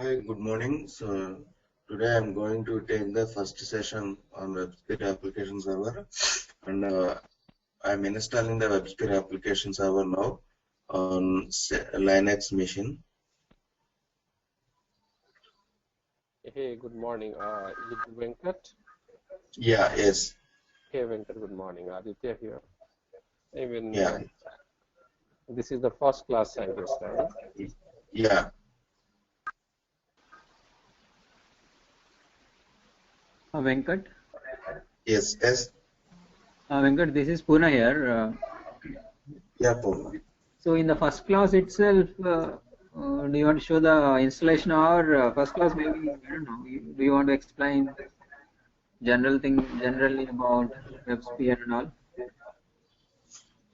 Hi, good morning. So today I'm going to take the first session on WebSphere Application Server, and I'm installing the WebSphere Application Server now on Linux machine. Hey, good morning. Is it Venkat? Yeah, yes. Hey, Venkat, good morning. Aditya here. Even Yeah, this is the first class, I guess, right? yeah, Venkat. yes, yes. Venkat, this is Pune here. Yeah, Paul. So in the first class itself, do you want to show the installation or first class maybe, I don't know, do you want to explain generally about WebSphere and all?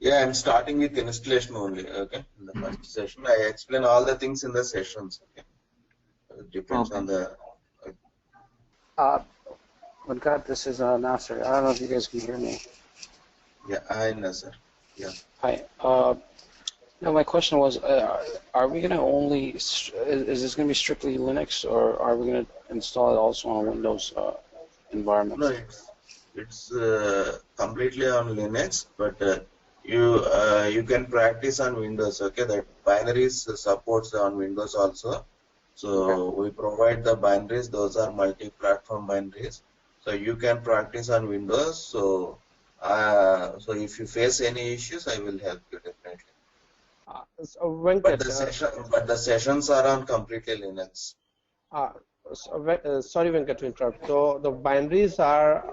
Yeah, I'm starting with installation only. Okay, in the first session, I explain all the things in the sessions. Okay, it depends on the. Venkat, this is Nasser. I don't know if you guys can hear me. Yeah, I know, sir. Yeah. Hi. No, my question was, are we going to only, is this going to be strictly Linux, or are we going to install it also on Windows environment? No, it's completely on Linux, but you can practice on Windows. Okay, that binaries supports on Windows also. So Okay. we provide the binaries; those are multi-platform binaries. So you can practice on Windows. So if you face any issues, I will help you definitely. So Venkat, But the sessions are on completely Linux. sorry, Venkat, to interrupt. So the binaries are,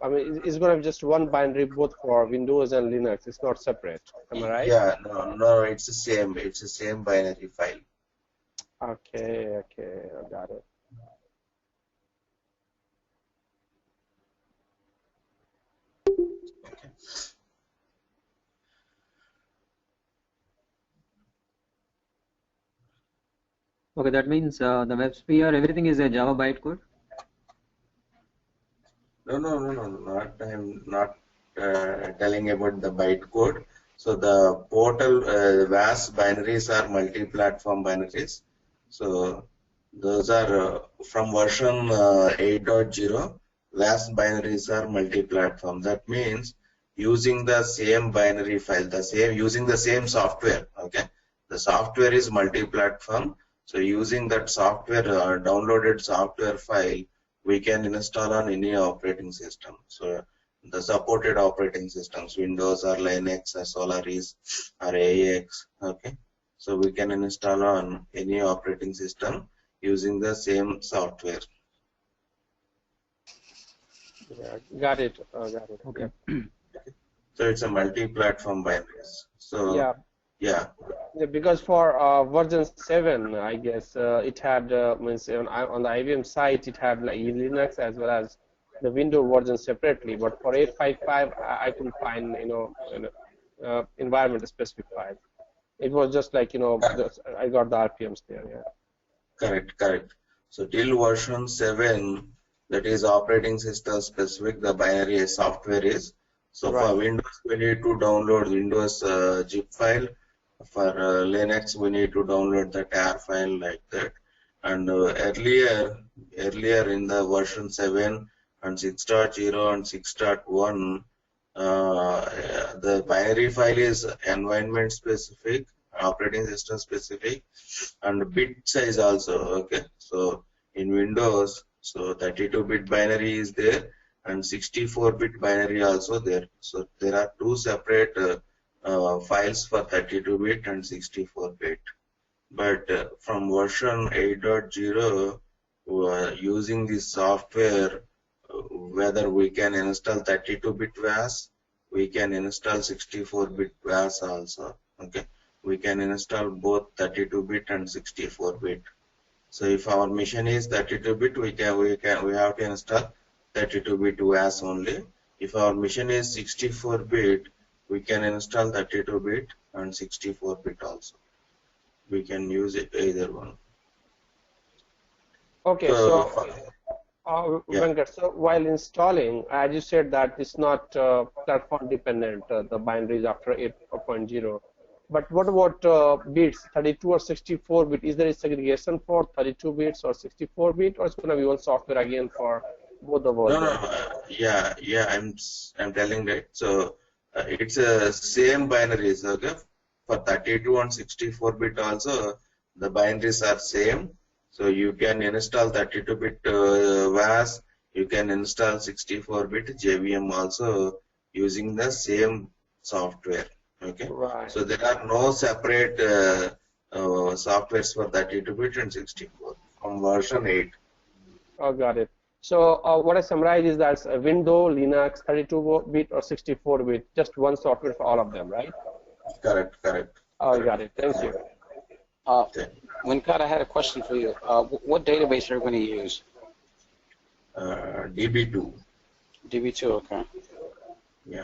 I mean, it's going to be just one binary both for Windows and Linux. It's not separate. Am I right? Yeah, no, it's the same. It's the same binary file. Okay, I got it. Okay, that means the WebSphere, everything is a Java bytecode? No, I'm not telling about the bytecode. So the portal VAS binaries are multi-platform binaries. So those are from version 8.0. VAS binaries are multi-platform. That means using the same binary file, using the same software. Okay, the software is multi-platform. So using that software, downloaded software file, we can install on any operating system. So the supported operating systems, Windows or Linux or Solaris or AX. Okay, so we can install on any operating system using the same software. Yeah, got it. Got it. Okay. Yeah. So it's a multi-platform binaries. So Yeah. yeah. Yeah, because for version 7, I guess it had means on the IBM site it had like Linux as well as the Windows version separately. But for 8.5.5, I couldn't find environment specified. It was just like I got the RPMs there. Yeah. Correct. So till version 7, that is operating system specific, the binary software is. So Right. for Windows, we need to download Windows zip file. For Linux, we need to download the tar file like that. And earlier in the version 7 and 6.0 and 6.1, the binary file is environment specific, operating system specific, and bit size also. Okay, so in Windows, so 32-bit binary is there and 64-bit binary also there. So there are two separate files for 32-bit and 64-bit. But from version 8.0, using this software, whether we can install 32-bit VAS, we can install 64-bit VAS also. Okay, we can install both 32-bit and 64-bit. So if our machine is 32-bit, we have to install 32-bit VAS only. If our machine is 64-bit, we can install 32-bit and 64-bit also. We can use it either one. Okay, Yeah. Venkat, so while installing, as you said that it's not platform dependent, the binaries after 8.0. But what about bits, 32 or 64 bit? Is there a segregation for 32 bits or 64 bit, or it's going to be one software again for both the No, versions? yeah, I'm telling that. So it's a same binaries, okay? For 32 and 64 bit also, the binaries are same. So you can install 32-bit VAS, you can install 64-bit JVM also using the same software, okay? Right. So there are no separate softwares for 32-bit and 64 from version 8. Oh, got it. So what I summarize is that Windows, Linux, 32-bit or 64-bit, just one software for all of them, right? Correct, correct. Oh, got it. Thank you. Okay. Venkat, I had a question for you. What database are we going to use? DB2. DB2, okay. Yeah.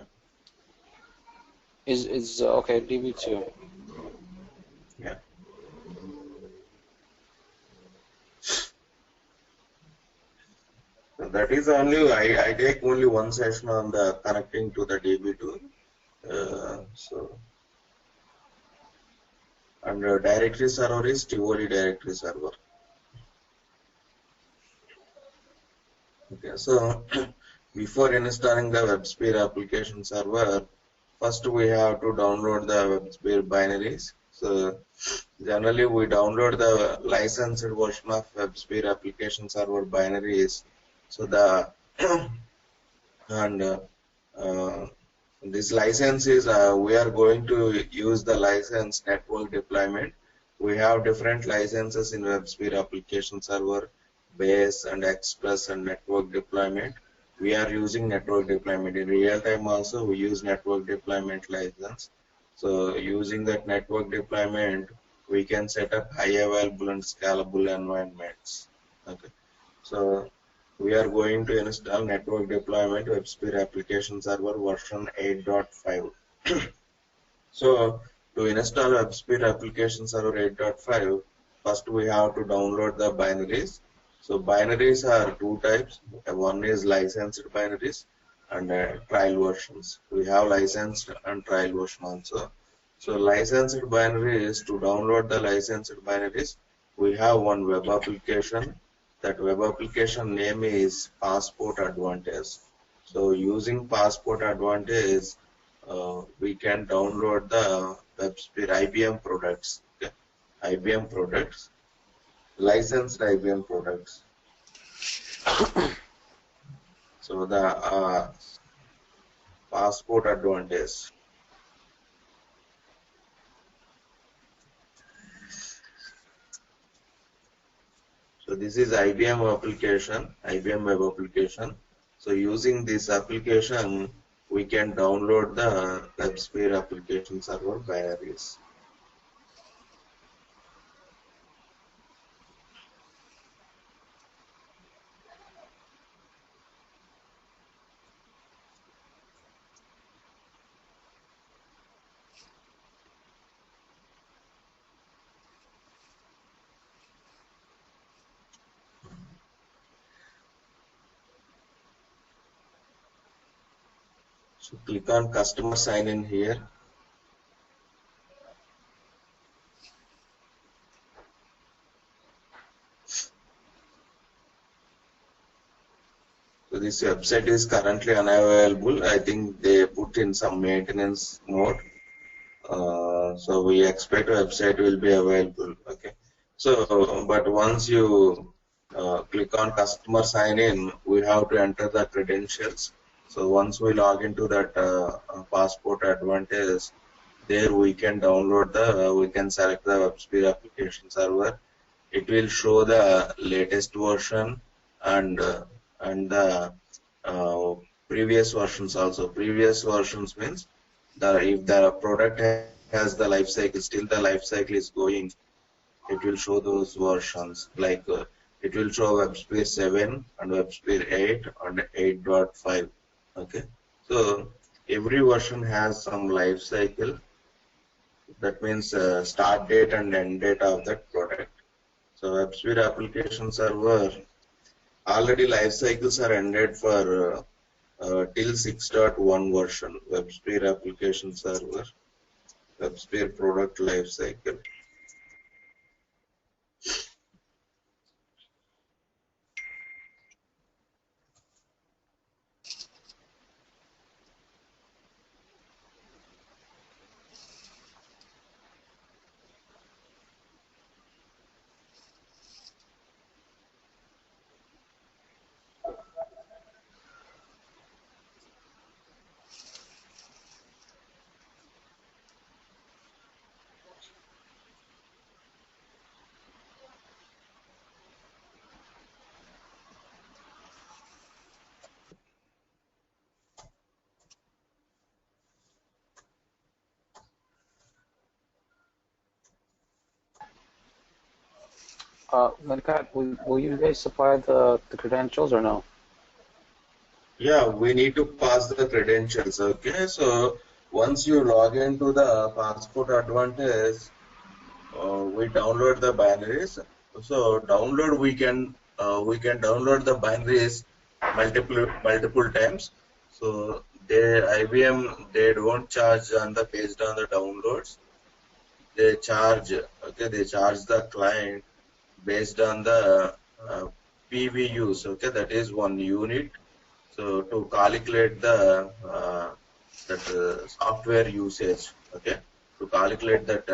Is okay, DB2. Yeah. So that is only I take only one session on the connecting to the DB2. So and directory server is TOD directory server. Okay. So before installing the WebSphere application server, first we have to download the WebSphere binaries. So generally we download the licensed version of WebSphere application server binaries. So the and this license is we are going to use the license network deployment. We have different licenses in WebSphere application server, base and express and network deployment. We are using network deployment in real time. Also we use network deployment license. So using that network deployment, we can set up high available and scalable environments. Okay. So we are going to install network deployment WebSphere application server version 8.5. So to install WebSphere application server 8.5, first we have to download the binaries. So binaries are two types. One is licensed binaries and trial versions. We have licensed and trial version also. So licensed binaries, to download the licensed binaries, we have one web application. That web application name is Passport Advantage. So using Passport Advantage, we can download the WebSphere IBM products. Okay? IBM products, licensed IBM products. So the Passport Advantage. So this is IBM application, IBM web application. So using this application, we can download the WebSphere application server binaries. So click on customer sign in here. So this website is currently unavailable. I think they put in some maintenance mode. So we expect website will be available. Okay. So, but once you click on customer sign in, we have to enter the credentials. So once we log into that Passport Advantage, there we can download we can select the WebSphere application server. It will show the latest version and the previous versions also. Previous versions means if the product has the life cycle, still the life cycle is going, it will show those versions. Like it will show WebSphere 7 and WebSphere 8 and 8.5. Okay, so every version has some life cycle. That means start date and end date of that product. So WebSphere application server already life cycles are ended for till 6.1 version WebSphere application server. WebSphere product lifecycle. Venkat, will you guys supply the credentials or no? Yeah, we need to pass the credentials. Okay, so once you log into the Passport Advantage, we download the binaries. So download we can download the binaries multiple times. So IBM they don't charge on the based on the downloads. They charge they charge the client based on the PVUs. Okay, that is one unit. So to calculate the software usage, okay, to calculate that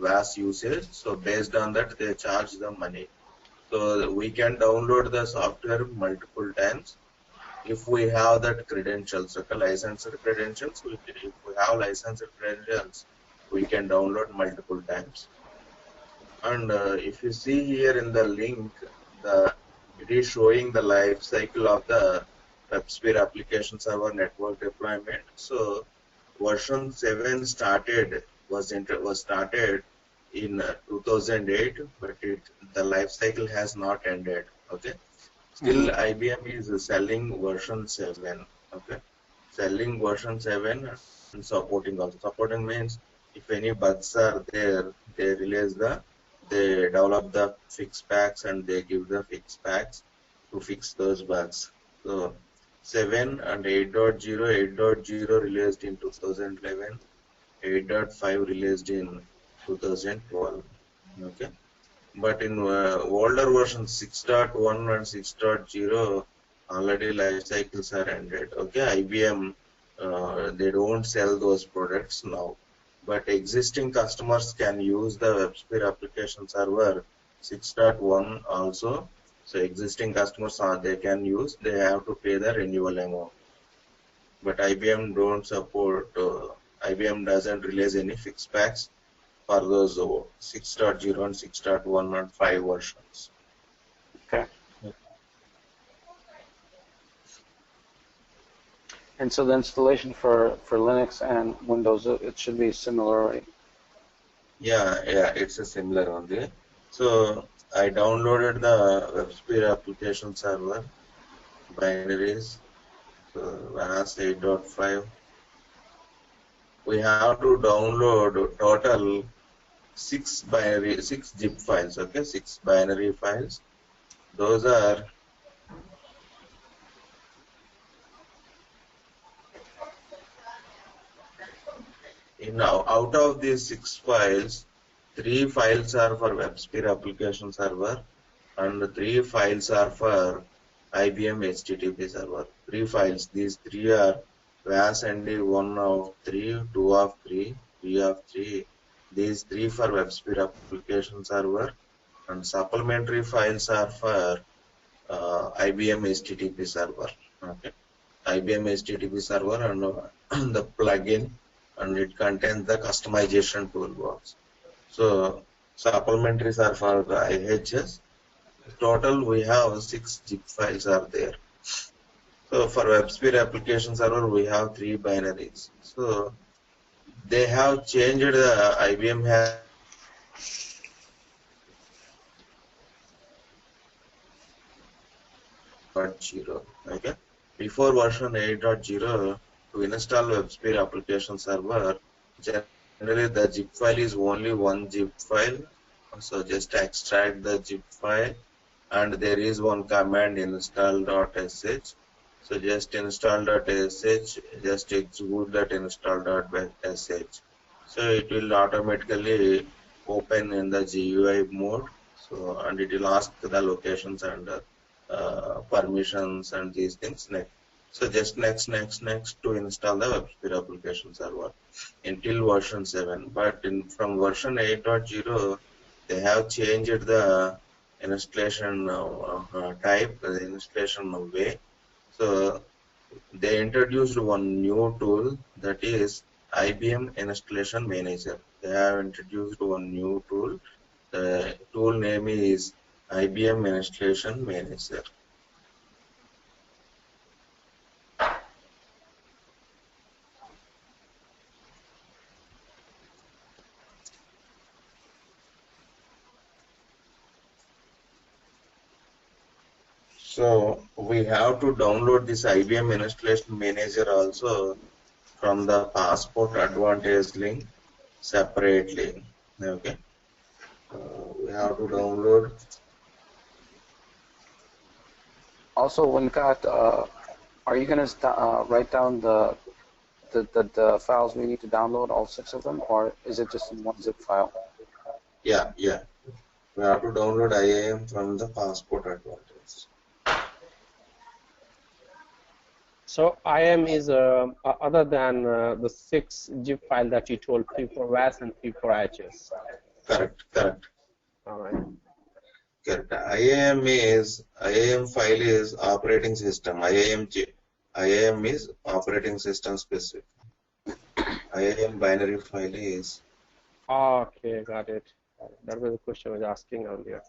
VAS usage. So based on that, they charge the money. So we can download the software multiple times if we have that credentials, okay, licensed credentials. If we have licensed credentials, we can download multiple times. And if you see here in the link, it is showing the life cycle of the WebSphere Application Server network deployment. So version 7 was started in 2008, but the life cycle has not ended. Okay, still IBM is selling version 7. Okay, selling version 7 and supporting also. Supporting means if any bugs are there, they develop the fix packs and they give the fix packs to fix those bugs. So 7 and 8.0, 8.0 released in 2011, 8.5 released in 2012. Okay, but in older versions 6.1 and 6.0 already life cycles are ended. Okay, IBM they don't sell those products now, but existing customers can use the WebSphere application server 6.1 also. So existing customers they can use. They have to pay the renewal amount. But IBM don't support. IBM doesn't release any fixed packs for those 6.0 and 6.1 and 5 versions. Okay. And so the installation for Linux and Windows, it should be similar, right? Yeah, it's a similar only. So I downloaded the WebSphere application server binaries. So VAS 8.5. We have to download total 6 zip files. Okay, 6 binary files. Those are out of these 6 files, 3 files are for WebSphere application server and 3 files are for IBM HTTP server. 3 files. These 3 are VAS ND 1 of 3, 2 of 3, 3 of 3. These 3 for WebSphere application server and supplementary files are for IBM HTTP server. Okay, IBM HTTP server and the plugin, and it contains the customization toolbox. So supplementaries are for the IHS. Total we have 6 zip files are there. So for WebSphere application server we have 3 binaries. So they have changed the IBM has 8.0. Okay, before version 8.0 to install WebSphere application server, generally the zip file is only one zip file. So just extract the zip file, and there is one command install.sh. So just install.sh, just execute that install.sh. So it will automatically open in the GUI mode. So and it will ask the locations and permissions and these things next. So just next to install the WebSphere Application Server until version 7. But from version 8.0, they have changed the installation type, the installation way. So they introduced one new tool, that is IBM Installation Manager. They have introduced one new tool. The tool name is IBM Installation Manager. So we have to download this IBM Installation Manager also from the Passport Advantage link separately. Okay. We have to download. Also, when got, are you going to write down the files we need to download, all 6 of them, or is it just in one zip file? Yeah. We have to download IAM from the Passport Advantage. So IM is other than the 6 zip file that you told, 3 for WAS and 3 for HS. Correct. All right. Correct. IAM file is operating system. IAM is operating system specific. IAM binary file is. Okay, got it. That was the question I was asking earlier.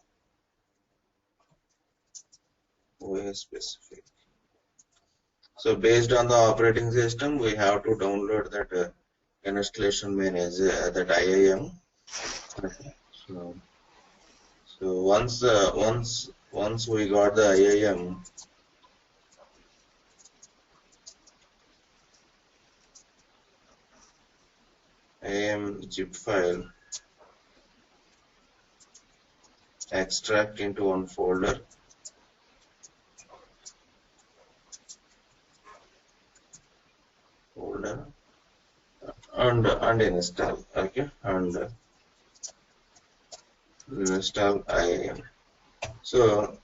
OS specific. So based on the operating system, we have to download that installation manager, that IAM. Okay. So once we got the IAM zip file, extract into one folder. And install. Okay, and install IAM. So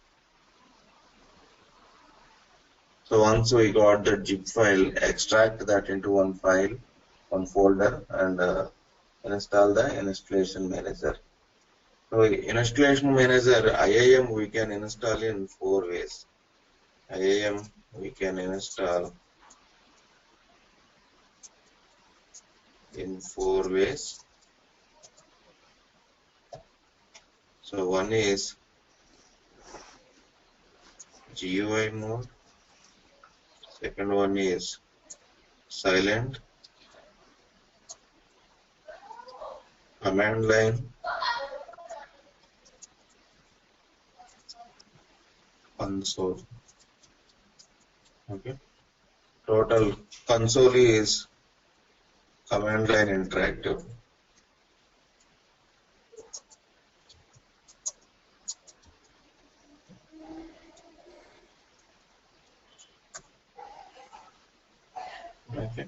once we got the zip file, extract that into one file, one folder, and install the installation manager. So installation manager IAM we can install in 4 ways. IAM we can install in 4 ways. So one is GUI mode, second one is silent, command line, console. Okay. Total console is command line interactive. Okay.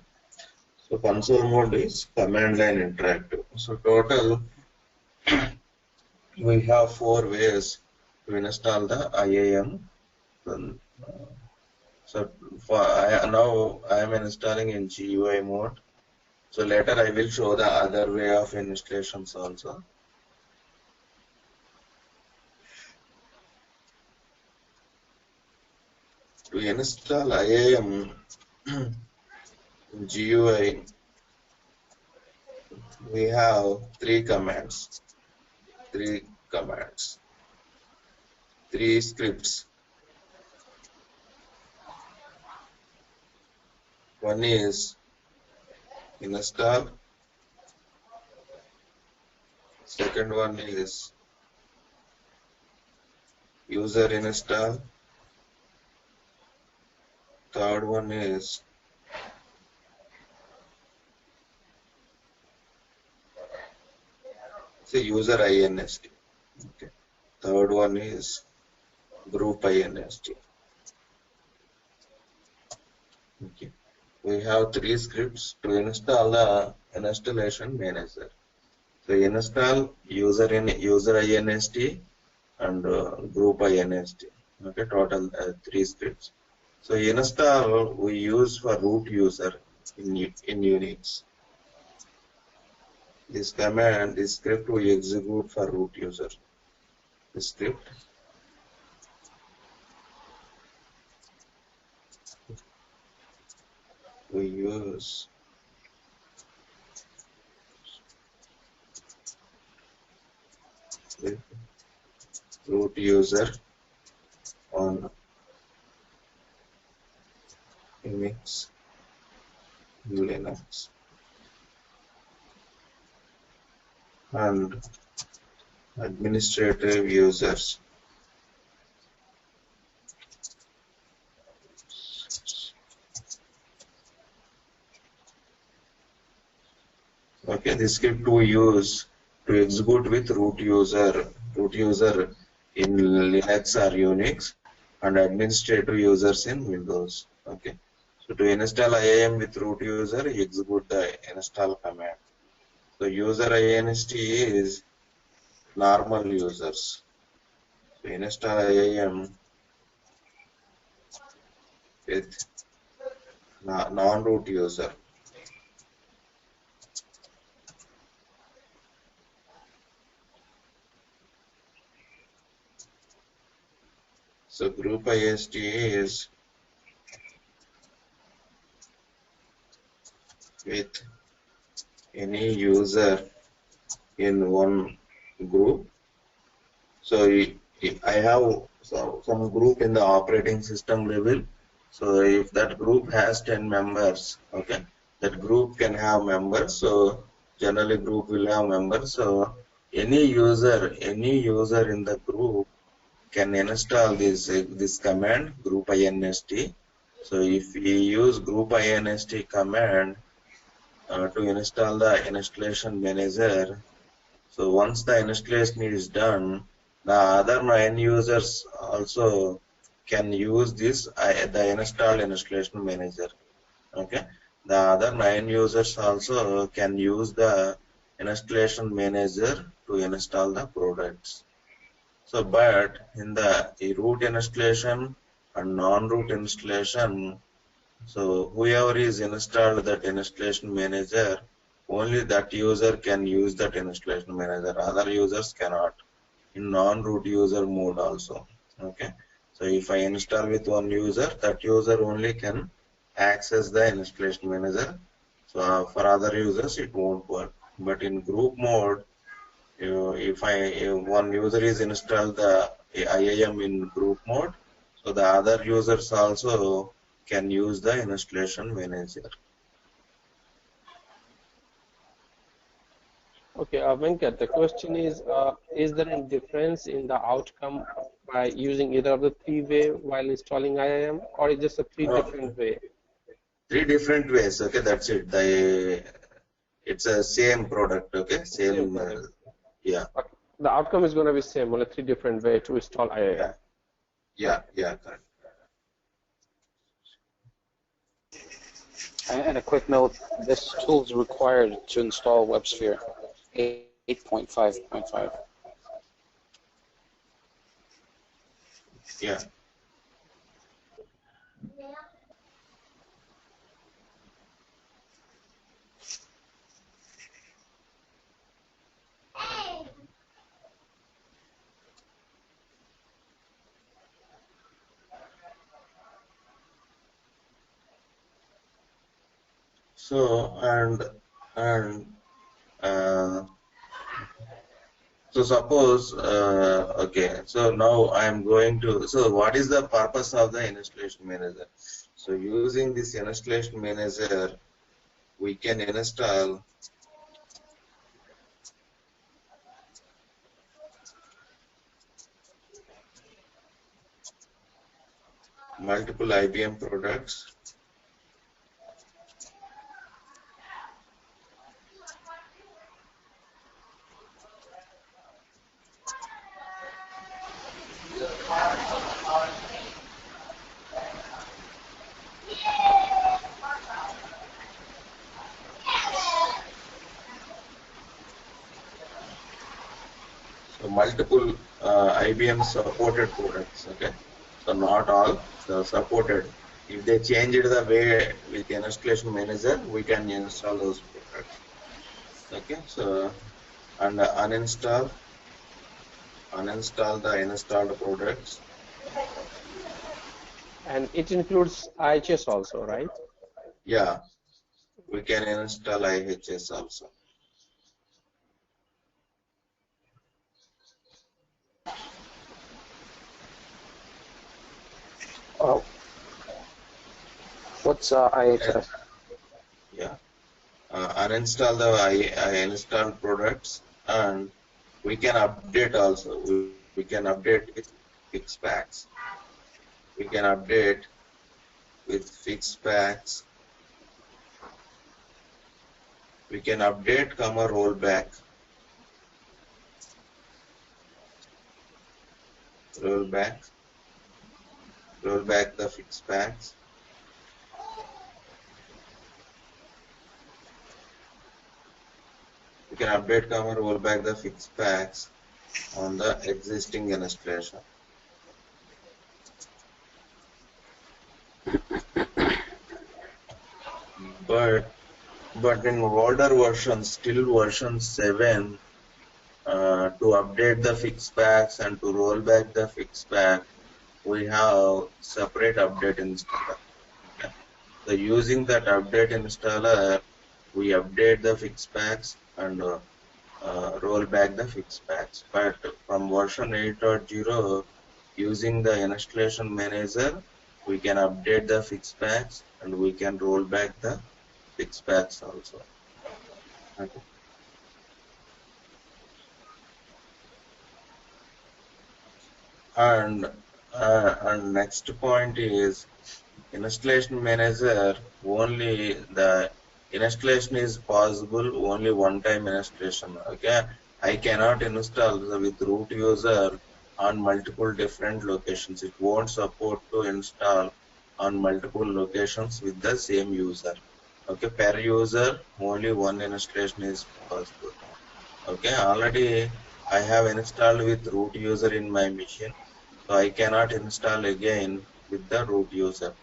So console mode is command line interactive. So total we have 4 ways to install the IAM. So now I am installing in GUI mode. So later I will show the other way of installations also. To install IAM GUI, we have 3 commands, 3 scripts. One is install, second one is user install, third one is user INST. Okay. Third one is group INST. Okay. We have 3 scripts to install the installation manager. So install user inst and group inst. Okay, total 3 scripts. So install we use for root user in Unix. This command, this script we execute for root user. The script we use with root user on Unix, Linux, and administrative users. Okay, this script we use to execute with root user in Linux or Unix, and administrative users in Windows. Okay, so to install IAM with root user, you execute the install command. So user inst is normal users. So install IAM with non-root user. So group IST is with any user in one group. So I have some group in the operating system level. So if that group has 10 members, okay, that group can have members. So generally group will have members. So any user in the group can install this command group inst. So if we use group inst command to install the installation manager, so once the installation is done, the other 9 users also can use the installed installation manager. Okay, the other 9 users also can use the installation manager to install the products. So, but in the root installation and non-root installation, so whoever is installed that installation manager, only that user can use that installation manager. Other users cannot. In non-root user mode also. Okay. So if I install with one user, that user only can access the installation manager. So for other users, it won't work. But in group mode, if one user is installed the IAM in group mode, so the other users also can use the installation manager. Okay, Venkat, the question is there any difference in the outcome by using either of the 3 way while installing IAM, or is just a 3 different way? 3 different ways. Okay, that's it. It's a same product. Okay, same product. Yeah. But the outcome is going to be same, only 3 different way to install IAM. Yeah, correct. And a quick note, this tool is required to install WebSphere 8.5.5. Yeah. So so suppose okay, so now I am going to, so what is the purpose of the installation manager? So using this installation manager, we can install multiple IBM products. So multiple IBM supported products. Okay, so not all, so supported. If they change it the way with installation manager, we can install those products. Okay, so and uninstall the installed products. And it includes IHS also, right? Yeah, we can install IHS also. Oh, what's IHS? Yeah, uninstall the installed products, and we can update also. We can update with fixed packs. We can update with fixed packs. We can update, comma, rollback. Roll back the fixed packs. We can update, comma, roll back the fixed packs on the existing installation. But in older versions, still version 7, to update the fixed packs and to roll back the fixed pack, we have separate update installer. Okay. So using that update installer, we update the fixed packs and roll back the fixed packs. But from version 8.0, using the installation manager, we can update the fixed packs and we can roll back the fixed packs also. Okay. And next point is installation manager. Only the installation is possible only one time installation. Okay, I cannot install with root user on multiple different locations. It won't support to install on multiple locations with the same user. Okay, per user only one installation is possible. Okay, already I have installed with root user in my machine, so I cannot install again with the root user.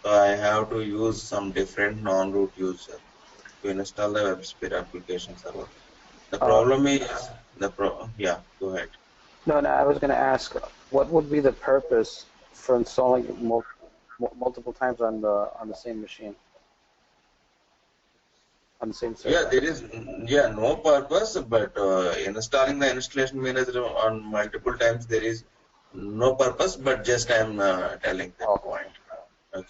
So I have to use some different non-root user to install the WebSphere Application Server. The problem is yeah, go ahead. No, I was going to ask, what would be the purpose for installing it multiple times on the same machine, on the same server? Yeah, there is no purpose, but installing the installation manager on multiple times there is no purpose, but just I am telling that point. Okay.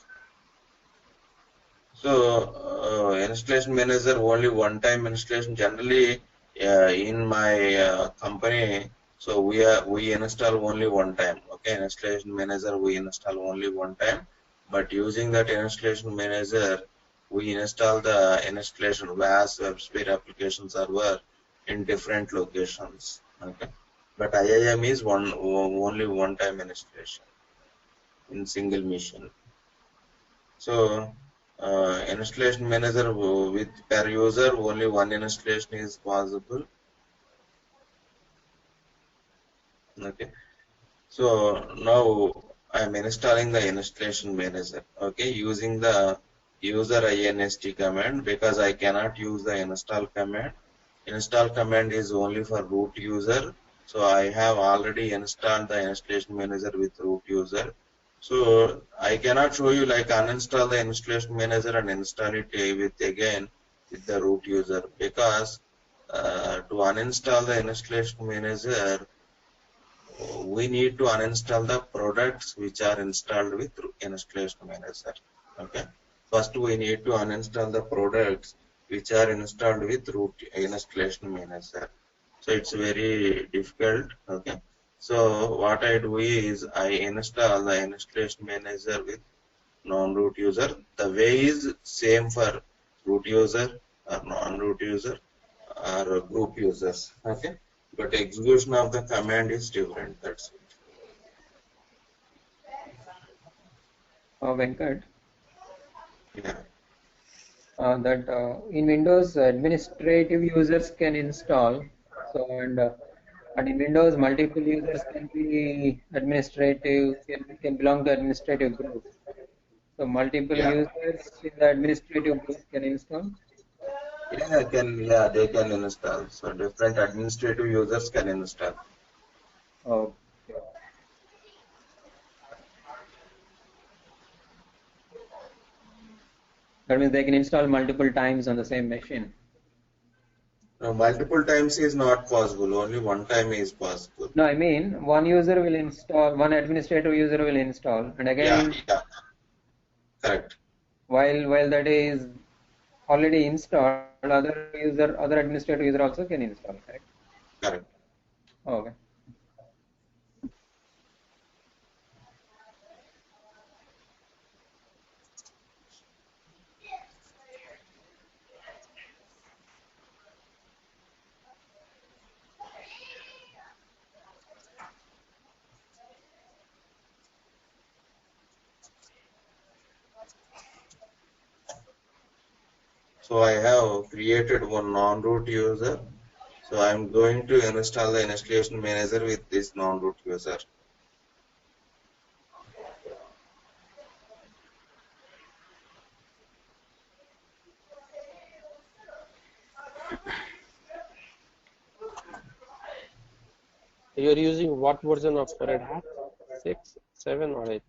So installation manager only one time installation generally in my company. So we install only one time. Okay, installation manager we install only one time, but using that installation manager we install the installation VAS WebSphere Application Server in different locations. Okay, but IIM is only one time installation in single machine. So installation manager with per user only one installation is possible. Okay, so now I am installing the installation manager. Okay, using the user inst command because I cannot use the install command. Install command is only for root user. So I have already installed the installation manager with root user. So I cannot show you like uninstall the installation manager and install it with the root user because to uninstall the installation manager we need to uninstall the products which are installed with installation manager. Okay. First we need to uninstall the products which are installed with root installation manager. So it's very difficult. Okay. So what I do is I install the installation manager with non-root user. The way is same for root user or non-root user or group users. Okay, but execution of the command is different. That's it. Venkat, Yeah. That in Windows administrative users can install. So and And in Windows, multiple users can be administrative, can belong to administrative group. So multiple Yeah. users in the administrative group can install. Yeah, they can install. So different administrative users can install. Okay. That means they can install multiple times on the same machine. Now, multiple times is not possible. Only one time is possible. No, I mean one user will install, one administrative user will install, and again, Yeah, correct. while that is already installed, other administrative user also can install, correct? Correct. Okay. So I have created one non-root user. So I'm going to install the installation manager with this non-root user. You're using what version of Red Hat? 6, 7, or 8?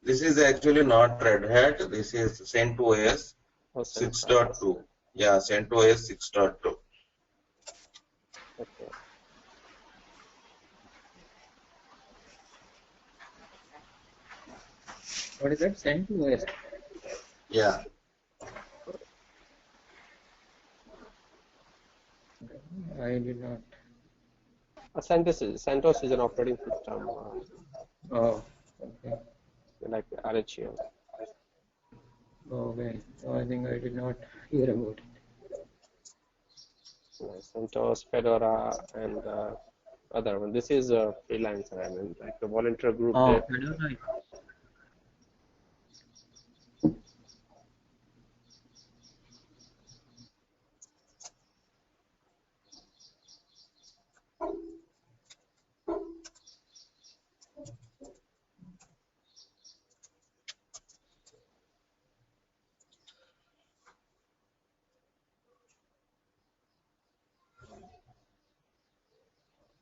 This is actually not Red Hat. This is CentOS Oh, 6.2. Yeah, CentOS 6.2. Okay. What is that? Send to OS. Yeah. I did not. CentOS is an operating system, Oh, okay. like RHEL. Okay. So I think I did not hear about it. CentOS, Fedora, and other one. This is a freelancer, I mean, like the volunteer group. Oh, there. Fedora.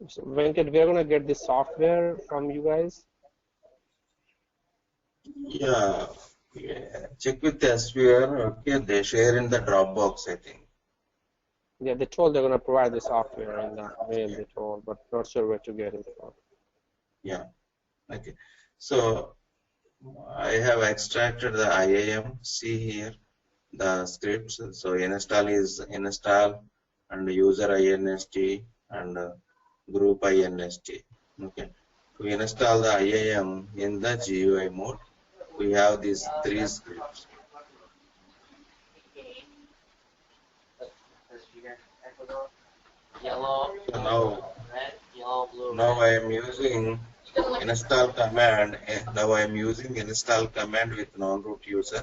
So Venkat, we're gonna get this software from you guys. Yeah. Check with WebSphere. Okay, they share in the Dropbox, I think. Yeah, they told they're gonna provide the software in the mail. They told, but not sure where to get it from. Yeah. Okay. So I have extracted the IAM. See here the scripts. So install is install and user inst and group inst. Okay. To install the IAM in the GUI mode, we have these three scripts. Yellow, So now red, yellow, blue. Now I am using install command. Now I am using install command with non-root user.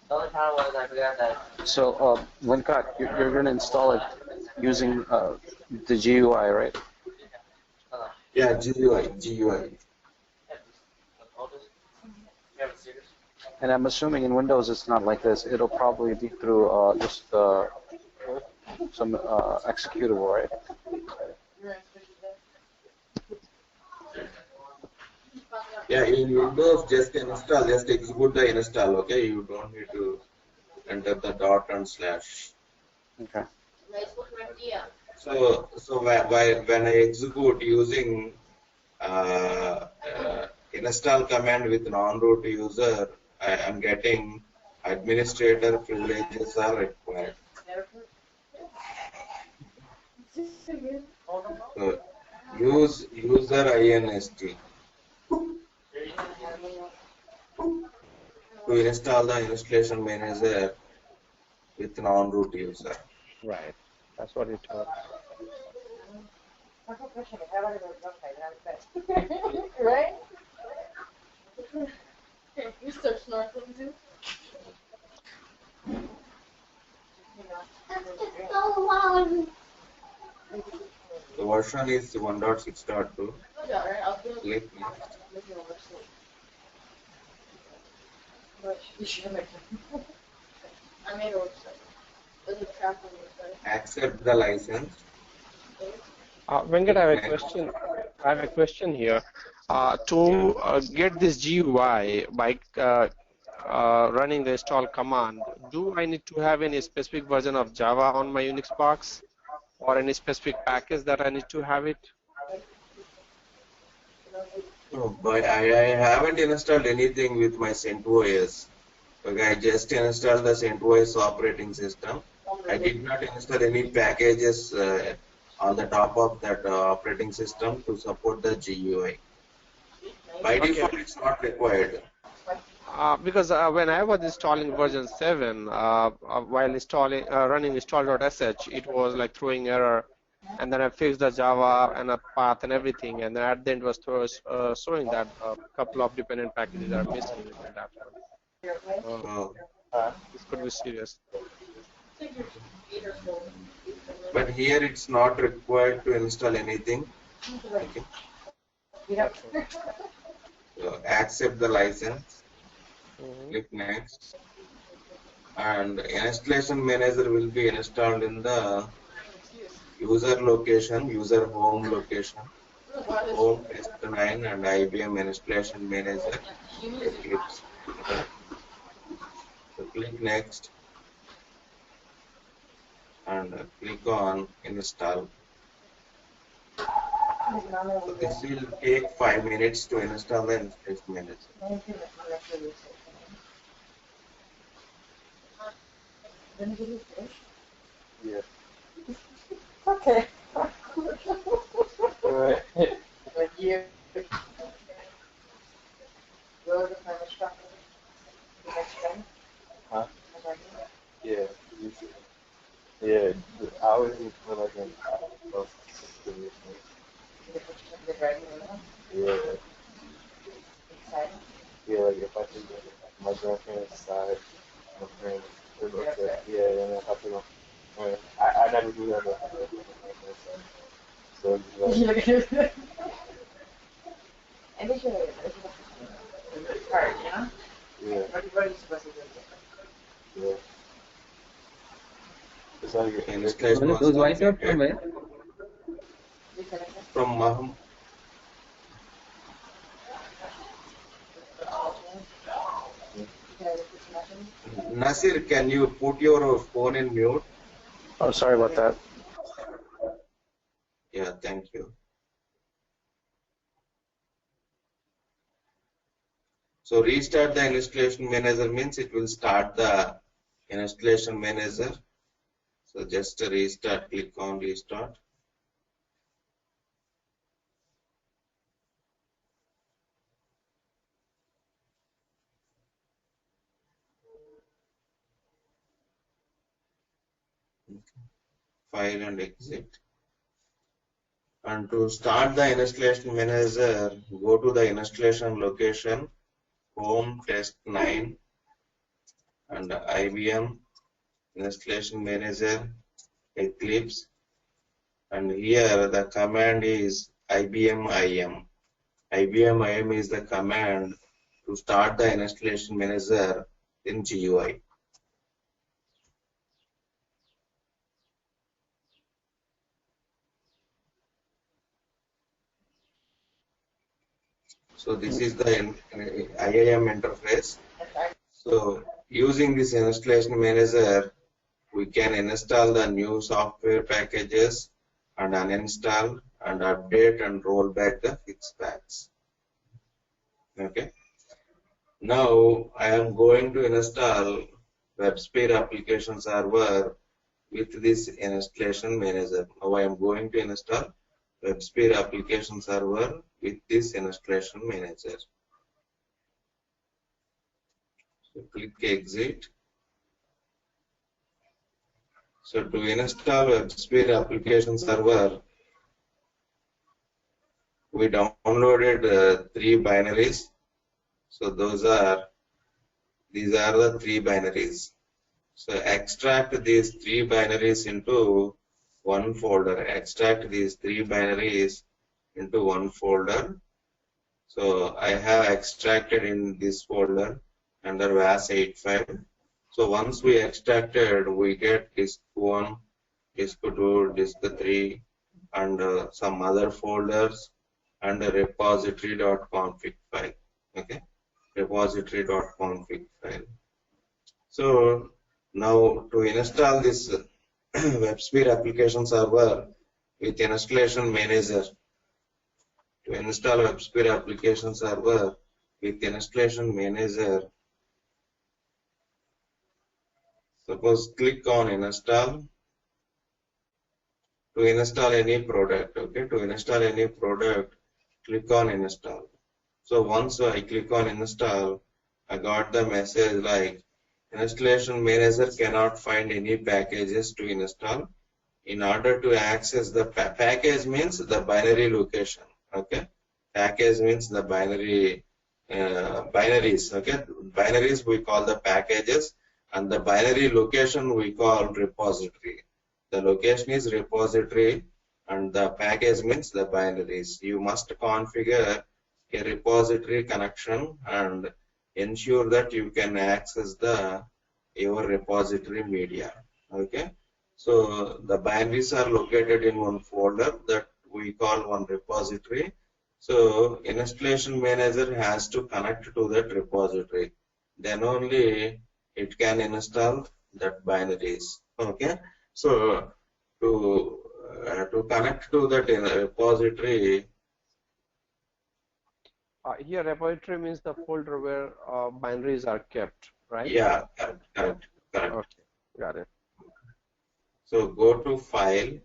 The other time was I forgot that. So, Venkat, you're going to install it using the GUI, right? Yeah, GUI. And I'm assuming in Windows it's not like this. It'll probably be through just some executable, right? Yeah, in Windows, just install, just execute the install. Okay, you don't need to enter the dot and slash. Okay. So when I execute using install command with non-root user, I am getting administrator privileges are required. So use user inst to install the installation manager with non-root user. Right. That's what it told. Right? You start snorkeling too? version is 1.6.2. Alright, I'll do it. Click next. But you should make it. I made a website. There's a trap on the website. Accept the license. Venkat, I have a question. I have a question here. To get this GUI by running the install command, do I need to have any specific version of Java on my Unix box, or any specific package that I need to have it? No, but I haven't installed anything with my CentOS. Okay, I just installed the CentOS operating system. I did not install any packages on the top of that operating system to support the GUI. By default, it's not required. Because when I was installing version 7, while installing running install.sh, it was like throwing error, and then I fixed the Java and a path and everything, and then at the end was showing that a couple of dependent packages are missing within that one. This could be serious. But here it's not required to install anything. Okay. Yep. So accept the license. Click next. And installation manager will be installed in the user location, user home location, home test 9 and IBM Installation Manager. Eclipse. So click next and click on install. So this will take 5 minutes to install the installation manager. Yeah. Okay. Alright. Like you. Go to my instructor. The next time. Huh? Yeah. Yeah. I always feel like an hour. Yeah. Yeah, like if I can get my grandparents' side, my parents, yeah, and then I can I never do that with my grandparents' side. So it's like, And it's hard, you know? yeah, Everybody's supposed to do it. yeah. It's like Installation was Those white out from completed. where? From Maham. Nasir, can you put your phone in mute? Oh, sorry about that. Yeah, thank you. So restart the installation manager means it will start the installation manager. So just restart, click on restart. File and exit. And to start the installation manager, go to the installation location, home test 9 and IBM Installation Manager, Eclipse, and here the command is IBM IM. IBM IM is the command to start the installation manager in GUI. So this is the IIM interface. So using this installation manager, we can install the new software packages and uninstall and update and roll back the fixed patches. Okay. Now I am going to install WebSphere Application Server with this installation manager. Now I am going to install WebSphere Application Server with this installation manager. So click exit. So to install WebSphere Application Server, we downloaded 3 binaries. So these are the 3 binaries. So extract these 3 binaries into one folder. Extract these 3 binaries into one folder. So I have extracted in this folder under WAS85. So once we extracted, we get disk 1, disk 2, disk 3, and some other folders and a repository.config file. Okay, repository.config file. So now to install this WebSphere Application Server with Installation Manager, to install WebSphere Application Server with Installation Manager, suppose click on install. To install any product, okay, to install any product, click on install. So once I click on install, I got the message like Installation Manager cannot find any packages to install. In order to access the package means the binary location, okay, package means the binary binaries, okay, binaries we call the packages, and the binary location we call repository. The location is repository and the package means the binaries. You must configure a repository connection and ensure that you can access your repository media. Okay, so the binaries are located in one folder that we call one repository. So Installation Manager has to connect to that repository. Then only it can install that binaries. Okay. So to connect to that repository, here repository means the folder where binaries are kept, right? yeah, correct. Okay, got it. So go to File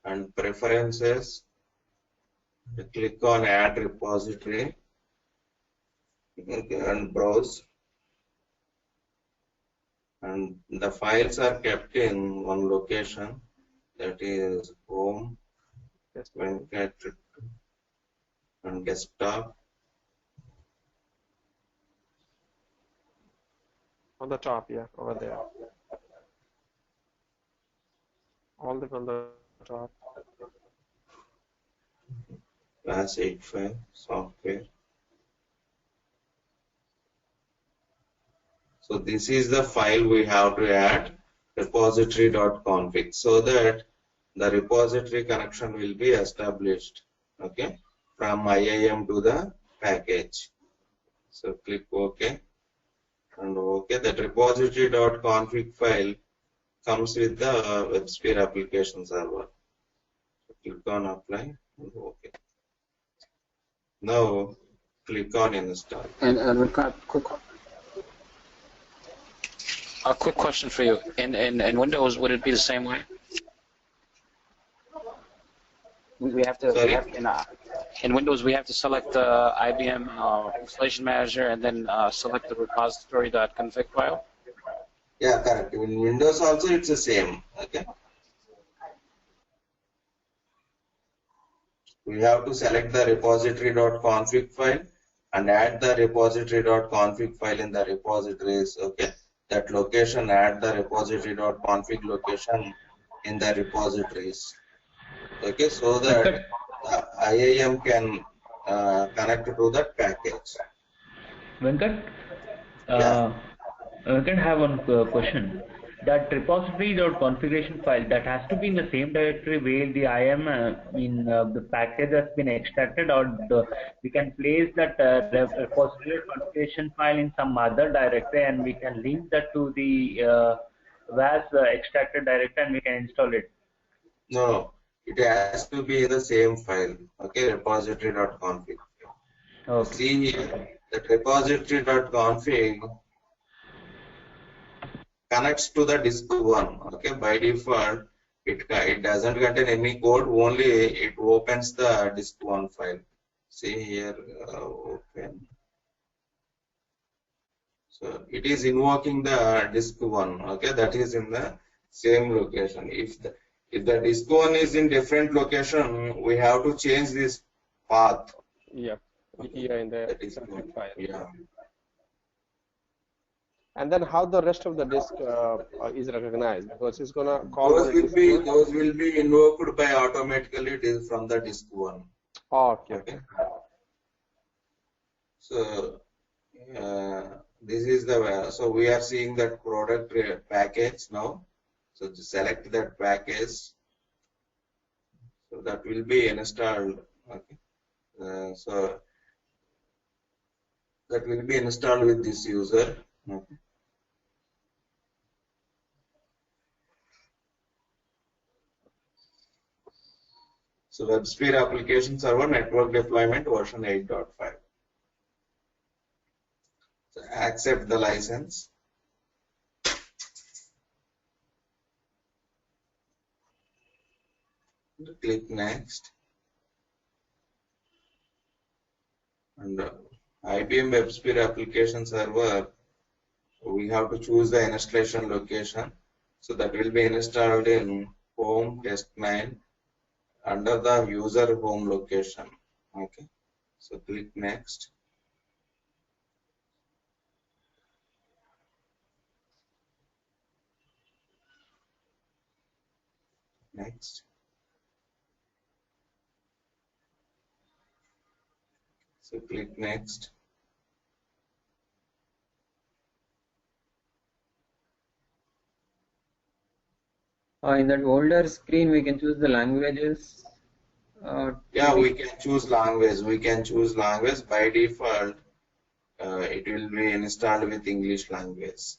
and Preferences, click on Add Repository, okay, and browse. And the files are kept in one location, that is home, Venkat, and desktop. On the top, yeah, over there. All the on the top. WAS8 file, software. So this is the file we have to add, repository.config, so that the repository connection will be established, okay, from IIM to the package. So click OK and OK. That repository.config file comes with the WebSphere Application Server. So click on Apply and OK. Now click on Install. And we've got a quick question for you. In Windows, would it be the same way? We have to. In Windows, we have to select the IBM Installation Manager and then select the repository.config file. Yeah, correct. In Windows also it's the same. Okay. We have to select the repository.config file and add the repository.config file in the repositories. Okay. That location, add the repository.config location in the repositories. Okay, so that the IIM can connect to that package. Venkat, Yeah. Venkat, have one question. That repository.configuration file, that has to be in the same directory where the IAM in the package has been extracted, or we can place that repository configuration file in some other directory and we can link that to the WAS extracted directory and we can install it. No, it has to be in the same file. Okay, repository.config. Okay. See here, that repository.config connects to the disk 1. Okay, by default it doesn't contain any code, only it opens the disk 1 file. See here, open. So it is invoking the disk 1. Okay, that is in the same location. If the disk 1 is in different location, we have to change this path. Yeah, here in the That is config file. yeah. And then how the rest of the disk is recognized, because it's gonna call on a disk one. Those will be invoked by automatically from the disk one. Oh, okay. So this is the so we are seeing that product package now. So select that package. So that will be installed. Okay. So that will be installed with this user. Okay. So WebSphere Application Server Network Deployment version 8.5. So accept the license. Click next. And IBM WebSphere Application Server, we have to choose the installation location. So that will be installed in home test 9 under the user home location. Okay. So click next. Next. So click next. In that older screen, we can choose the languages. Yeah, we can choose language. We can choose language. By default, it will be installed with English language.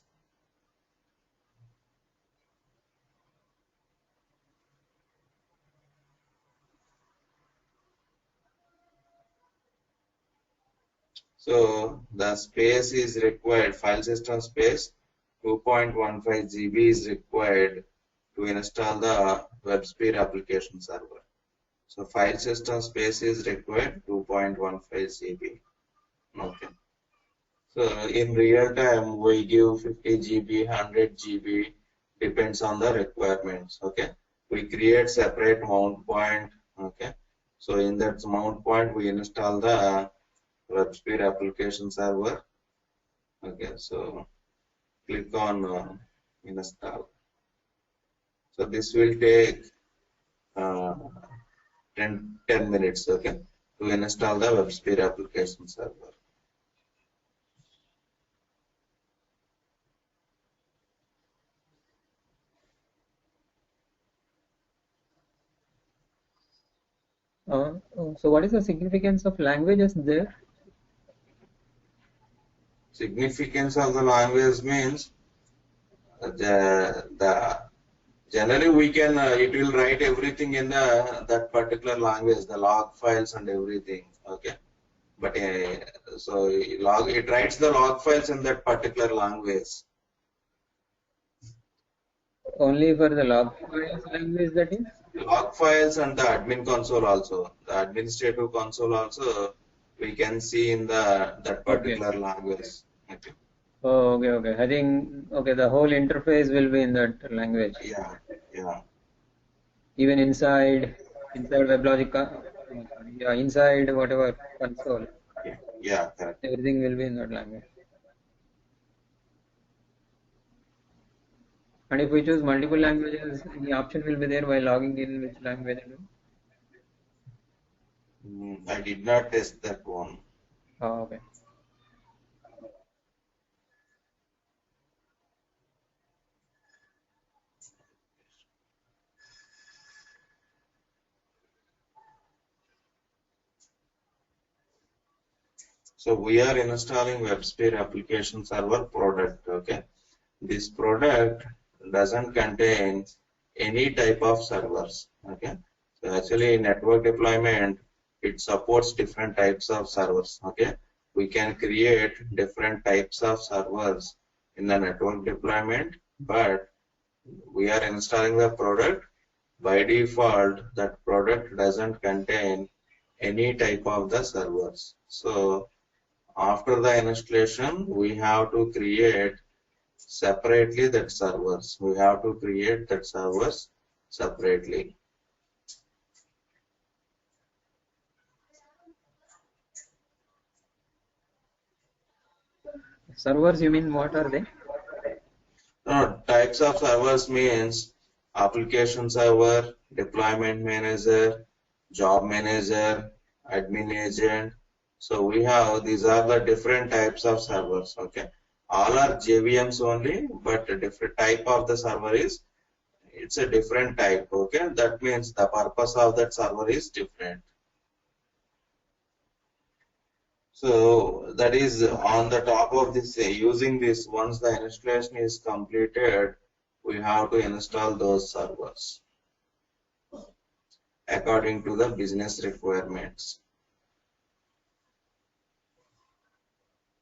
So the space is required, file system space 2.15 GB is required to install the WebSphere application server. So file system space is required 2.15 GB. Okay. So in real time we give 50 GB, 100 GB, depends on the requirements. Okay. We create separate mount point. Okay. So in that mount point we install the WebSphere Application Server. Okay, so click on install. So this will take 10 minutes, okay, to install the WebSphere Application Server. So what is the significance of languages there? Significance of the language means the generally we can it will write everything in that particular language, the log files and everything. Okay, but so it writes the log files in that particular language. Only for the log files language, that is? Log files and the admin console also. The administrative console also we can see in that particular language. Okay. Oh, okay. I think the whole interface will be in that language. Yeah. Even inside WebLogic, inside whatever console. Yeah, correct. Everything will be in that language. And if we choose multiple languages, the option will be there while logging in which language. I did not test that one. Oh, okay. So we are installing WebSphere Application Server product. Okay, this product doesn't contain any type of servers. Okay, so actually network deployment, it supports different types of servers. Okay, we can create different types of servers in the network deployment, but we are installing the product. By default, that product doesn't contain any type of the servers. So after the installation, we have to create separately that servers. We have to create that servers separately. Servers, you mean what are they? types of servers means application server, deployment manager, job manager, admin agent. So we have, these are the different types of servers. Okay, all are JVMs only, but a different type of the server is, it's a different type. Okay, that means the purpose of that server is different. So that is on the top of this, using this, once the installation is completed, we have to install those servers according to the business requirements.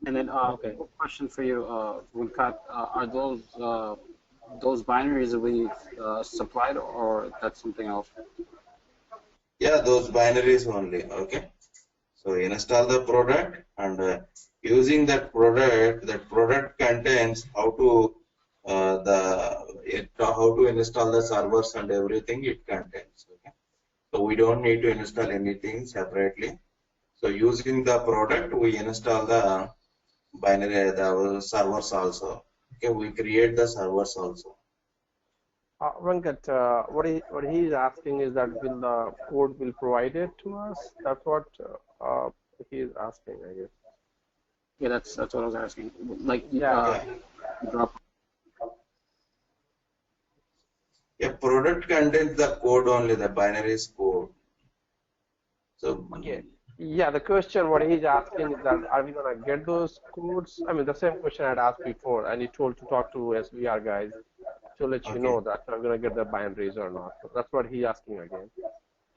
And then, Okay. question for you, Wilcott, are those binaries that we supplied, or that's something else? Yeah, those binaries only. Okay. So install the product, and using that product contains how to how to install the servers and everything it contains. Okay. So we don't need to install anything separately. So using the product, we install the binary, the servers also. Okay, we create the servers also. Venkat, what he is asking is that will the code will provided to us? That's what he is asking, I guess. Yeah, that's what I was asking. Like, Yeah. drop. A product contains the code only, the binaries code. So Okay. Yeah, the question what he's asking is that are we gonna get those codes? I mean, the same question I had asked before, and he told to talk to SVR guys to let you know that I'm gonna get the binaries or not. So that's what he's asking again.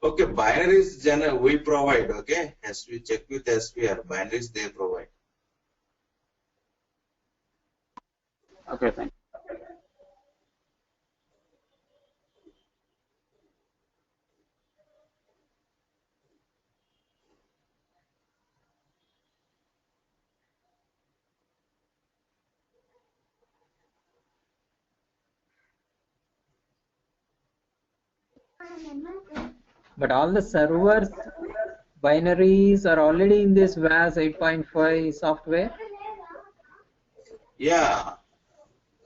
okay, binaries general we provide. Okay, as we check with SVR, binaries they provide. Okay, thanks. But all the servers binaries are already in this WAS 8.5 software. Yeah.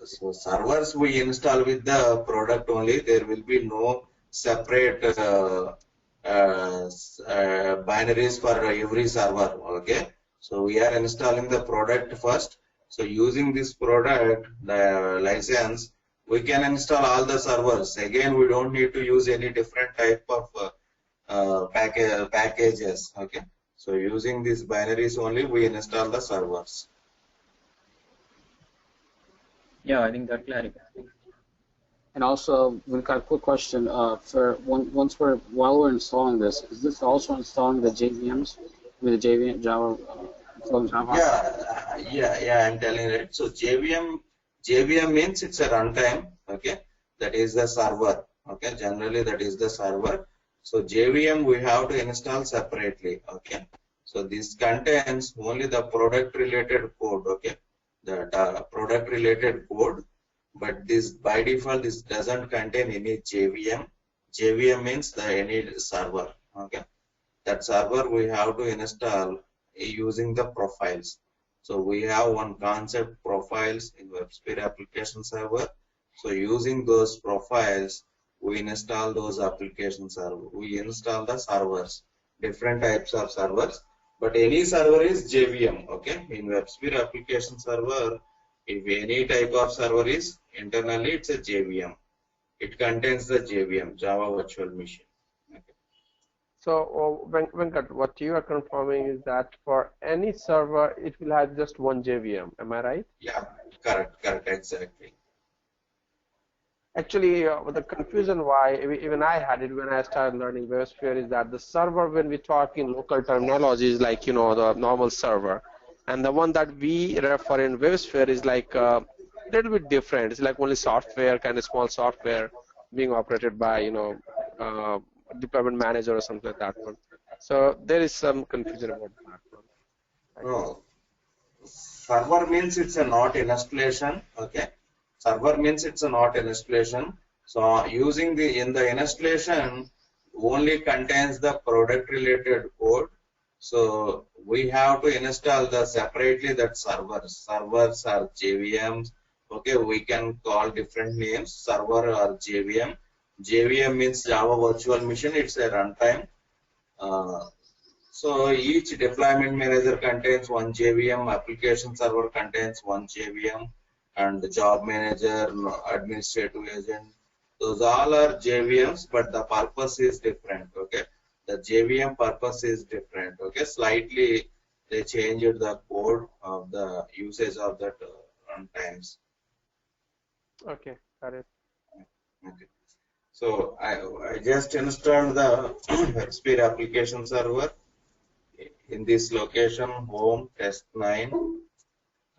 So servers we install with the product only. There will be no separate binaries for every server. Okay. So we are installing the product first. So using this product, the license, we can install all the servers. Again, we don't need to use any different type of packages. Okay. So using these binaries only, we install the servers. Yeah, I think that clarifies. And also, we've got a quick question. While we're installing this, is this also installing the JVMs? I mean, the JVM Java. Yeah, I'm telling it. So JVM means it's a runtime. Okay, that is the server. Okay, generally that is the server. So JVM we have to install separately. Okay, so this contains only the product related code. Okay, the product related code, but this by default this doesn't contain any JVM. JVM means the any server. Okay, that server we have to install using the profiles. So we have one concept, profiles, in WebSphere Application Server. So using those profiles, we install those application server. We install the servers, different types of servers. But any server is JVM. Okay, in WebSphere Application Server, if any type of server is internally, it's a JVM. It contains the JVM, Java Virtual Machine. Okay. So, Venkat, what you are confirming is that for any server, it will have just one JVM. Am I right? Yeah, correct, exactly. Actually, the confusion why even I had it when I started learning WebSphere is that the server, when we talk in local terminology, is like, the normal server. And the one that we refer in WebSphere is like a little bit different. It's like only software, kind of small software being operated by, deployment manager or something like that one. So there is some confusion about that one. No. Server means it's a not installation. Okay. Server means it's a not installation. So using in the installation only contains the product related code. So we have to install the separately that servers. Servers are JVMs Okay, we can call different names, server or JVM. JVM means Java Virtual Machine. It's a runtime. So each deployment manager contains one JVM, application server contains one JVM, and the job manager, administrative agent. Those all are JVMs, but the purpose is different. Okay, the JVM purpose is different. Okay, slightly they changed the code of the usage of that runtimes. Okay, got it. Okay. So I just installed the WebSphere Application Server in this location, home test 9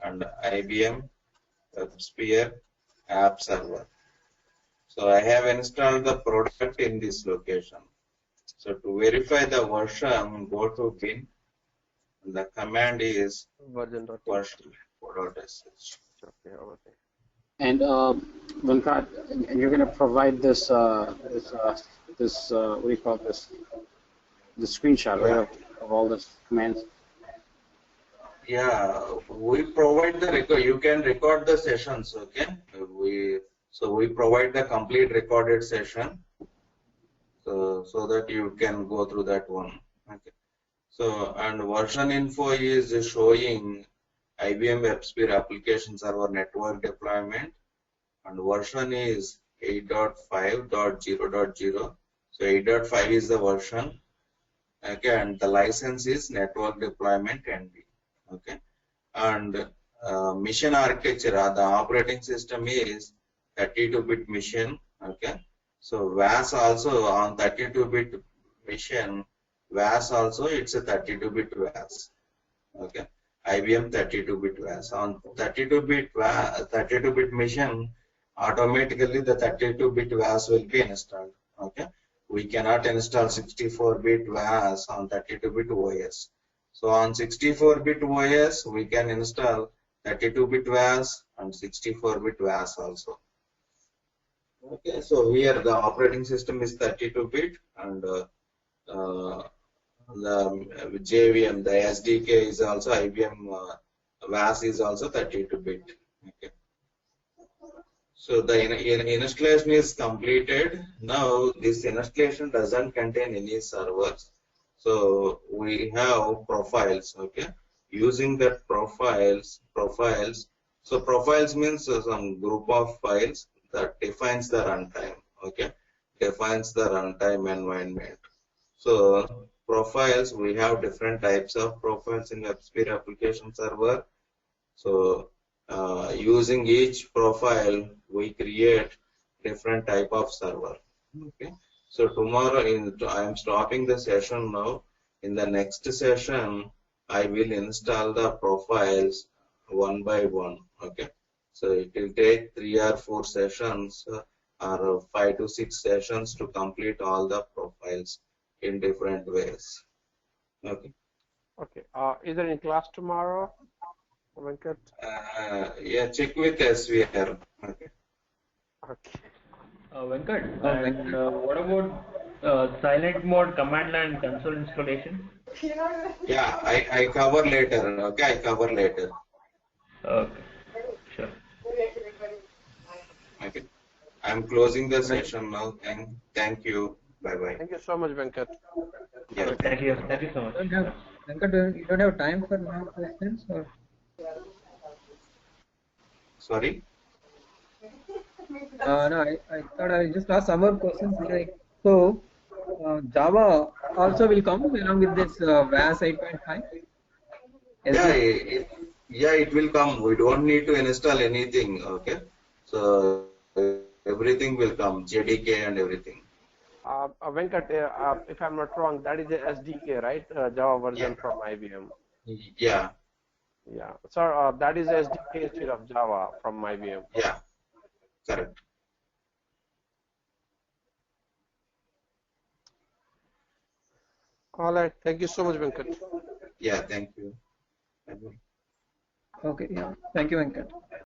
and IBM WebSphere App Server. So I have installed the product in this location. So to verify the version, go to bin. And the command is version.sh. Okay, over there. And Venkat, and you're going to provide this what do you call this? The screenshot, right, of all this commands. Yeah, we provide the record. You can record the sessions. Okay, we provide the complete recorded session, so that you can go through that one. Okay. So and version info is showing IBM WebSphere Application Server network deployment, and version is 8.5.0.0. So 8.5 is the version. Okay, and the license is network deployment NB. Okay, and mission architecture, the operating system is 32-bit mission. Okay, so VAS also on 32-bit mission, VAS also it's a 32-bit VAS. Okay, IBM 32-bit VAS on 32-bit mission, automatically the 32-bit VAS will be installed. Okay, we cannot install 64-bit VAS on 32-bit OS. So on 64-bit OS, we can install 32-bit VAS and 64-bit VAS also. Okay, so here the operating system is 32-bit and the JVM, the SDK is also IBM VAS is also 32-bit. Okay. So the installation is completed. Now this installation doesn't contain any servers. So we have profiles. Okay. Using that profiles. So profiles means some group of files that defines the runtime. Okay. Defines the runtime environment. So profiles, we have different types of profiles in WebSphere Application Server. So using each profile, we create different type of server. Okay. So tomorrow, I am stopping the session now. In the next session, I will install the profiles one by one. Okay. So it will take 3 or 4 sessions or 5 to 6 sessions to complete all the profiles in different ways. Okay. Okay. Is there any class tomorrow, Venkat? Yeah, check with SVR. Okay. Okay. Venkat, and what about silent mode command line console installation? Yeah, I cover later. Okay, I cover later. Okay, sure. Okay. I'm closing the session now. Thank you. Bye bye. Thank you so much, Venkat. Yeah. Thank you so much. Venkat, you don't have time for more questions, or? Sorry? No, I thought I just asked some more questions. Like, so, Java also will come along with this VAS 8.5? Yeah, it will come. We don't need to install anything. Okay. So everything will come, JDK and everything. Venkat, if I'm not wrong, that is the SDK, right? Java version from IBM. Yeah. Yeah. So that is SDK instead of Java from IBM. Yeah. Correct. All right. Thank you so much, Venkat. Yeah. Thank you. Okay. Yeah. Thank you, Venkat.